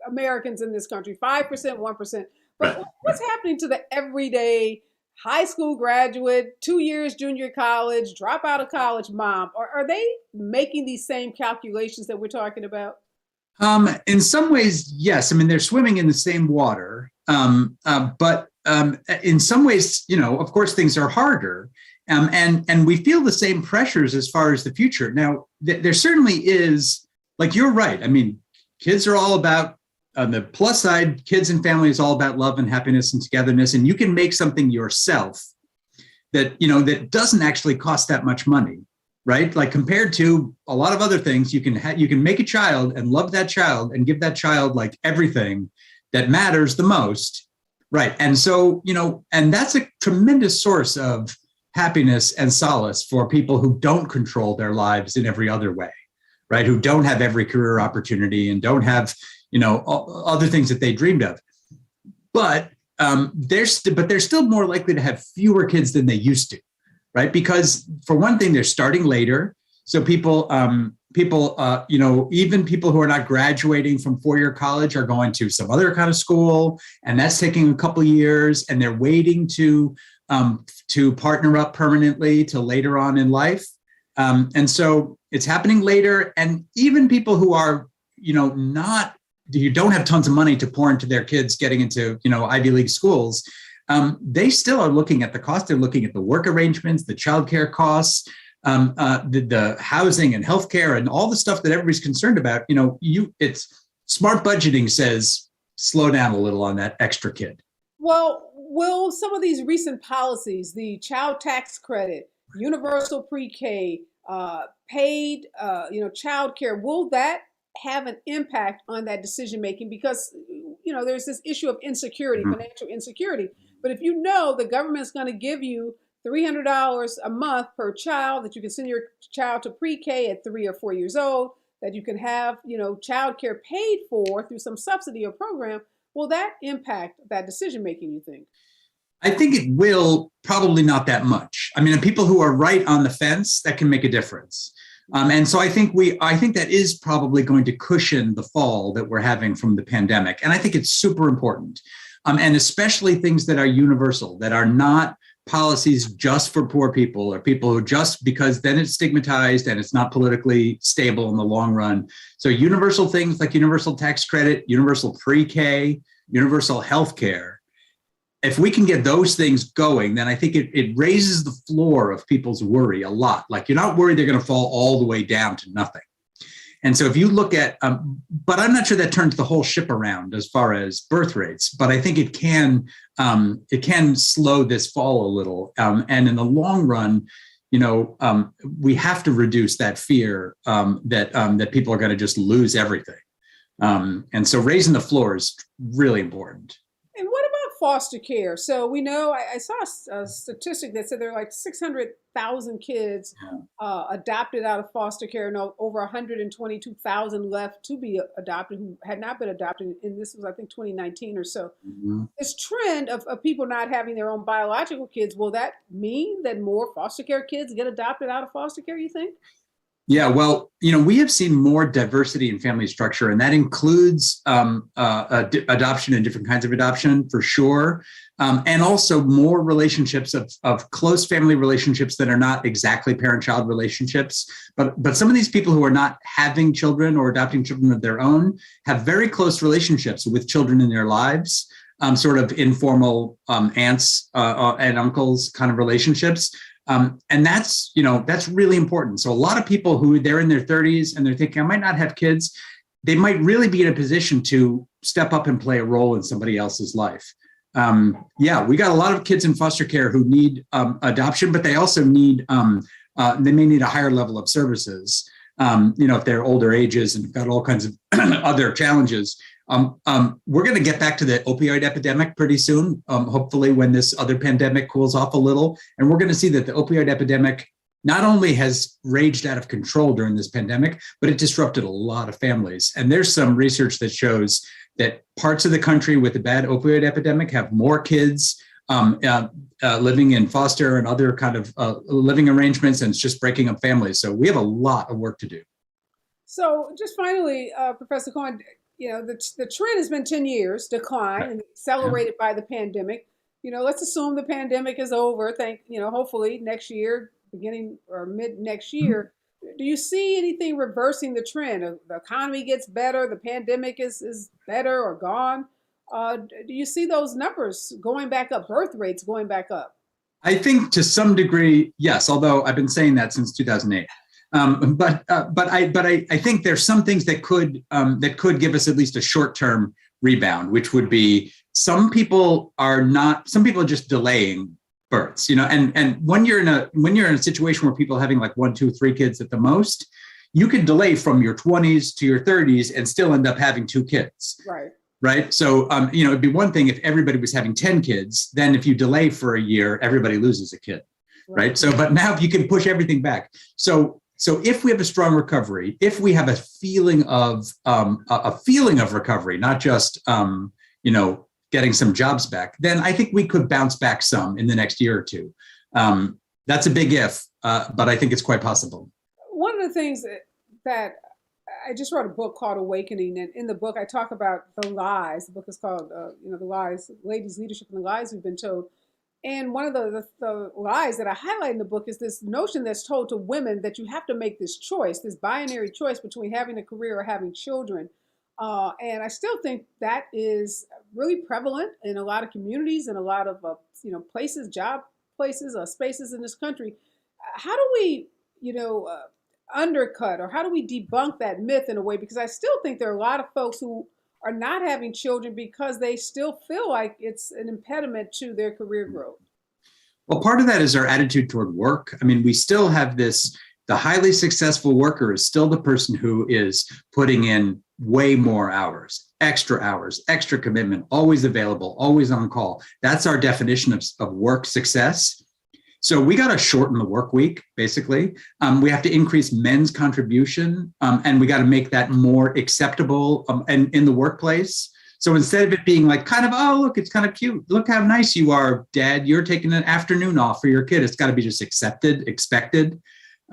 Americans in this country, 5%, 1%. But what's happening to the everyday high school graduate, 2 years junior college, drop out of college mom? Or are they making these same calculations that we're talking about? In some ways, yes. I mean, they're swimming in the same water. But in some ways, of course, things are harder. And we feel the same pressures as far as the future. Now, there certainly is, like, you're right. I mean, kids are all about the plus side, kids and family is all about love and happiness and togetherness, and you can make something yourself that, that doesn't actually cost that much money, right? Like compared to a lot of other things, you can make a child and love that child and give that child like everything that matters the most, right? And so, and that's a tremendous source of happiness and solace for people who don't control their lives in every other way, right? Who don't have every career opportunity and don't have, other things that they dreamed of. But they're still more likely to have fewer kids than they used to, right? Because for one thing, they're starting later. So people, even people who are not graduating from four-year college are going to some other kind of school, and that's taking a couple of years, and they're waiting to partner up permanently till later on in life. And so it's happening later. And even people who are, you don't have tons of money to pour into their kids getting into, Ivy League schools, they still are looking at the cost. They're looking at the work arrangements, the childcare costs, the housing and healthcare and all the stuff that everybody's concerned about. It's smart budgeting says, slow down a little on that extra kid. Well, will some of these recent policies, the child tax credit, universal pre-K, paid, childcare, will that have an impact on that decision making? Because there's this issue of insecurity, financial insecurity. But if the government's going to give you $300 a month per child, that you can send your child to pre-K at 3 or 4 years old, that you can have childcare paid for through some subsidy or program, will that impact that decision making, you think? I think it will, probably not that much. I mean, people who are right on the fence, that can make a difference. And so I think that is probably going to cushion the fall that we're having from the pandemic. And I think it's super important. And especially things that are universal, that are not policies just for poor people or people who just, because then it's stigmatized and it's not politically stable in the long run. So universal things like universal tax credit, universal pre-K, universal healthcare. If we can get those things going, then I think it raises the floor of people's worry a lot. Like, you're not worried they're going to fall all the way down to nothing. And so if you look at, but I'm not sure that turns the whole ship around as far as birth rates, but I think it can slow this fall a little. And in the long run, we have to reduce that fear that people are going to just lose everything. And so raising the floor is really important. And what about foster care? So we know, I saw a statistic that said there are like 600,000 kids adopted out of foster care, and over 122,000 left to be adopted who had not been adopted. And this was, I think, 2019 or so. Mm-hmm. This trend of people not having their own biological kids, will that mean that more foster care kids get adopted out of foster care, you think? Yeah, well, we have seen more diversity in family structure, and that includes adoption and different kinds of adoption for sure, and also more relationships of close family relationships that are not exactly parent-child relationships. But some of these people who are not having children or adopting children of their own have very close relationships with children in their lives, sort of informal aunts and uncles kind of relationships. And that's really important. So a lot of people who they're in their 30s and they're thinking, I might not have kids, they might really be in a position to step up and play a role in somebody else's life. We got a lot of kids in foster care who need adoption, but they also need, they may need a higher level of services, if they're older ages and got all kinds of other challenges. We're going to get back to the opioid epidemic pretty soon, hopefully when this other pandemic cools off a little. And we're going to see that the opioid epidemic not only has raged out of control during this pandemic, but it disrupted a lot of families. And there's some research that shows that parts of the country with the bad opioid epidemic have more kids living in foster and other kind of living arrangements, and it's just breaking up families. So we have a lot of work to do. So just finally, Professor Cohen, the trend has been 10 years decline and accelerated by the pandemic. Let's assume the pandemic is over. Hopefully next year, beginning or mid next year. Do you see anything reversing the trend? The economy gets better, the pandemic is better or gone. Do you see those numbers going back up, birth rates going back up? I think to some degree, yes, although I've been saying that since 2008. I think there's some things that could give us at least a short-term rebound, which would be some people are just delaying births, and when you're in a situation where people are having like 1, 2, 3 kids at the most, you could delay from your 20s to your 30s and still end up having 2 kids. Right. So, it'd be one thing if everybody was having 10 kids, then if you delay for a year, everybody loses a kid. Right. So, but now you can push everything back. So if we have a strong recovery, if we have a feeling of recovery, not just, getting some jobs back, then I think we could bounce back some in the next year or two. That's a big if, but I think it's quite possible. One of the things that I just wrote a book called Awakening, and in the book I talk about the lies. The book is called, The Lies, Ladies' Leadership and the Lies We've Been Told. And one of the lies that I highlight in the book is this notion that's told to women that you have to make this choice, this binary choice between having a career or having children. And I still think that is really prevalent in a lot of communities and a lot of places, job places, spaces in this country. How do we, undercut, or how do we debunk that myth in a way? Because I still think there are a lot of folks who are not having children because they still feel like it's an impediment to their career growth. Well, part of that is our attitude toward work. I mean, we still have the highly successful worker is still the person who is putting in way more hours, extra commitment, always available, always on call. That's our definition of work success. So we got to shorten the work week, basically. We have to increase men's contribution, and we got to make that more acceptable and in the workplace. So instead of it being like kind of, oh, look, it's kind of cute. Look how nice you are, Dad. You're taking an afternoon off for your kid. It's got to be just accepted, expected.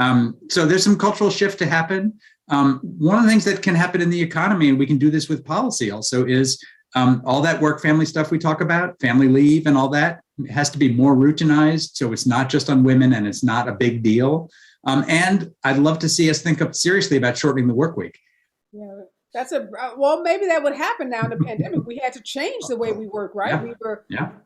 So there's some cultural shift to happen. One of the things that can happen in the economy, and we can do this with policy also, is all that work family stuff we talk about, family leave and all that, has to be more routinized. So it's not just on women and it's not a big deal. And I'd love to see us think up seriously about shortening the work week. Yeah, well, maybe that would happen now in the pandemic. We had to change the way we work, right?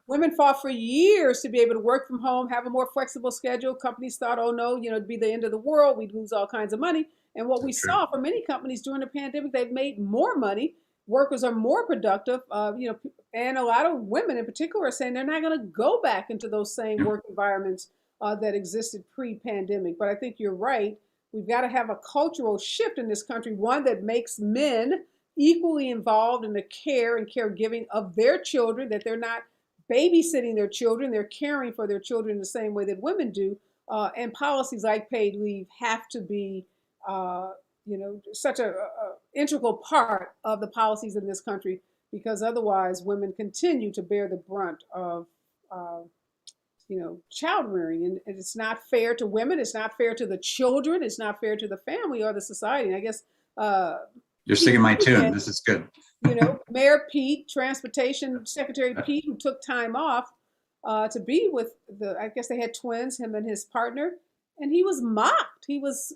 Women fought for years to be able to work from home, have a more flexible schedule. Companies thought, oh no, it'd be the end of the world. We'd lose all kinds of money. And what we saw for many companies during the pandemic, they've made more money. Workers are more productive, and a lot of women in particular are saying they're not going to go back into those same work environments that existed pre-pandemic. But I think you're right. We've got to have a cultural shift in this country, one that makes men equally involved in the care and caregiving of their children, that they're not babysitting their children, they're caring for their children the same way that women do. And policies like paid leave have to be such a integral part of the policies in this country, because otherwise women continue to bear the brunt of child rearing, and it's not fair to women, it's not fair to the children, it's not fair to the family or the society. And I guess you're singing my tune. This is good. Mayor Pete, Transportation Secretary Pete, who took time off to be with I guess they had twins, him and his partner, and he was mocked. He was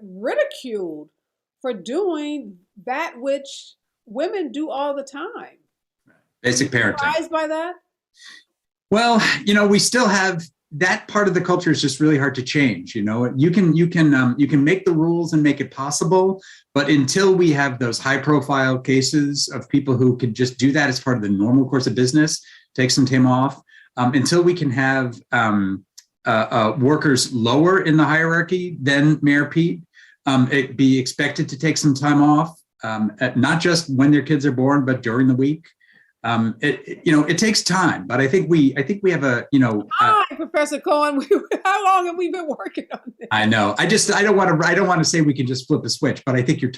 ridiculed for doing that which women do all the time. Basic parenting. Surprised by that? Well, we still have that part of the culture is just really hard to change. You can make the rules and make it possible, but until we have those high-profile cases of people who can just do that as part of the normal course of business, take some time off, until we can have workers lower in the hierarchy than Mayor Pete, it be expected to take some time off, not just when their kids are born, but during the week. It takes time, but I think we have Hi, Professor Cohen. How long have we been working on this? I know. I don't want to say we can just flip a switch, but I think you're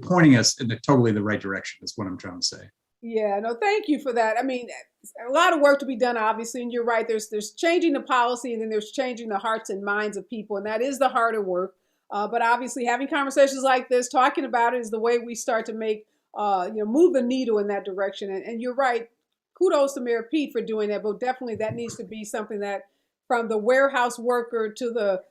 pointing us in totally the right direction. Is what I'm trying to say. Yeah, no, thank you for that. I mean, a lot of work to be done, obviously, and you're right. There's changing the policy, and then there's changing the hearts and minds of people, and that is the harder work. But obviously, having conversations like this, talking about it, is the way we start to make move the needle in that direction. And you're right. Kudos to Mayor Pete for doing that, but definitely that needs to be something that, from the warehouse worker to the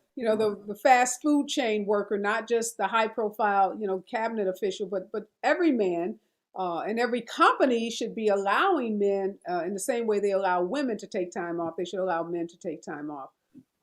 fast food chain worker, not just the high profile cabinet official, but every man and every company should be allowing men in the same way they allow women to take time off. They should allow men to take time off.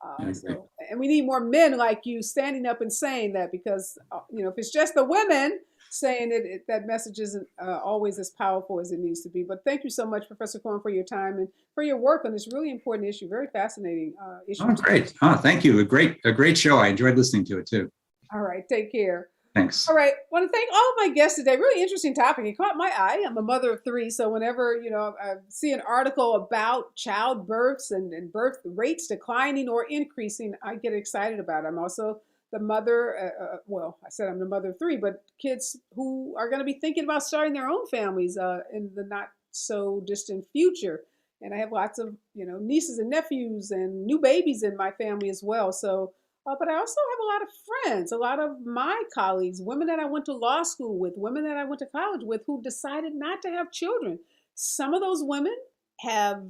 And we need more men like you standing up and saying that, because if it's just the women saying it, that message isn't always as powerful as it needs to be. But thank you so much, Professor Cohen, for your time and for your work on this really important issue, very fascinating issue. Oh, great. Oh, thank you. A great show. I enjoyed listening to it too. All right, take care. Thanks. All right, I want to thank all of my guests today. Really interesting topic. It caught my eye. I'm a mother of 3, so whenever I see an article about childbirths and birth rates declining or increasing, I get excited about it. I'm also the mother. I said I'm the mother of 3, but kids who are going to be thinking about starting their own families in the not so distant future. And I have lots of nieces and nephews and new babies in my family as well. So. But I also have a lot of friends, a lot of my colleagues, women that I went to law school with, women that I went to college with, who decided not to have children. Some of those women have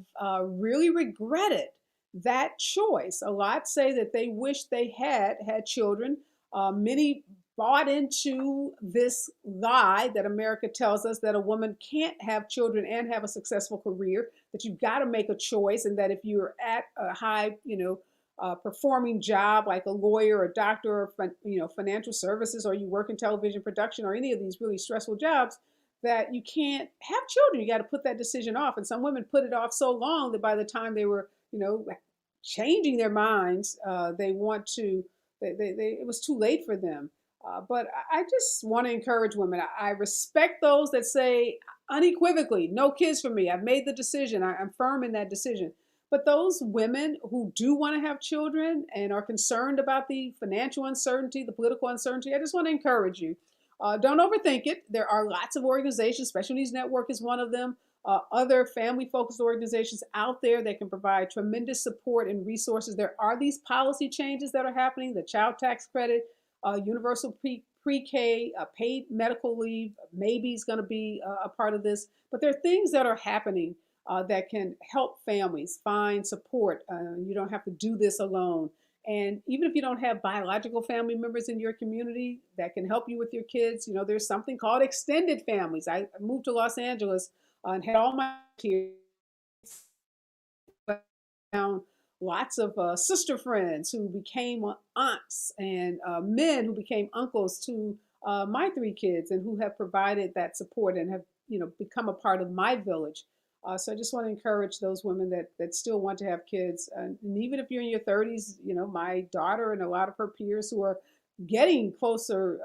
really regretted that choice. A lot say that they wish they had children. Many bought into this lie that America tells us, that a woman can't have children and have a successful career, that you've got to make a choice, and that if you're at a high, performing job like a lawyer or doctor or financial services, or you work in television production or any of these really stressful jobs, that you can't have children. You got to put that decision off. And some women put it off so long that by the time they were changing their minds, it was too late for them. But I just want to encourage women. I respect those that say unequivocally, no kids for me. I've made the decision. I'm firm in that decision. But those women who do want to have children and are concerned about the financial uncertainty, the political uncertainty, I just want to encourage you. Don't overthink it. There are lots of organizations, Special Needs Network is one of them, other family-focused organizations out there that can provide tremendous support and resources. There are these policy changes that are happening, the child tax credit, universal pre-K, paid medical leave, maybe is going to be a part of this. But there are things that are happening that can help families find support. You don't have to do this alone. And even if you don't have biological family members in your community that can help you with your kids, there's something called extended families. I moved to Los Angeles and had all my kids, found lots of sister friends who became aunts, and men who became uncles to my 3 kids, and who have provided that support and have become a part of my village. So I just want to encourage those women that still want to have kids. And even if you're in your 30s, my daughter and a lot of her peers who are getting closer,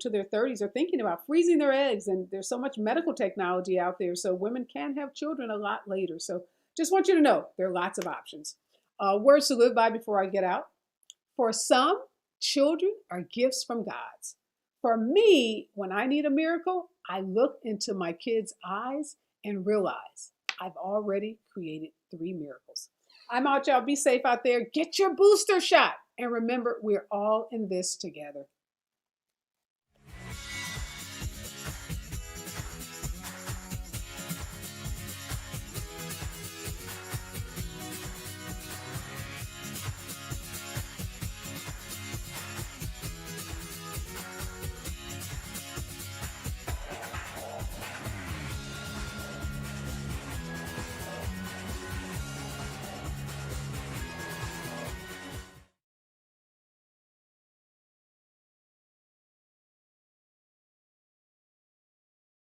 to their 30s are thinking about freezing their eggs. And there's so much medical technology out there, so women can have children a lot later. So just want you to know there are lots of options. Words to live by before I get out. For some, children are gifts from God. For me, when I need a miracle, I look into my kids' eyes and realize I've already created 3 miracles. I'm out, y'all. Be safe out there. Get your booster shot. And remember, we're all in this together.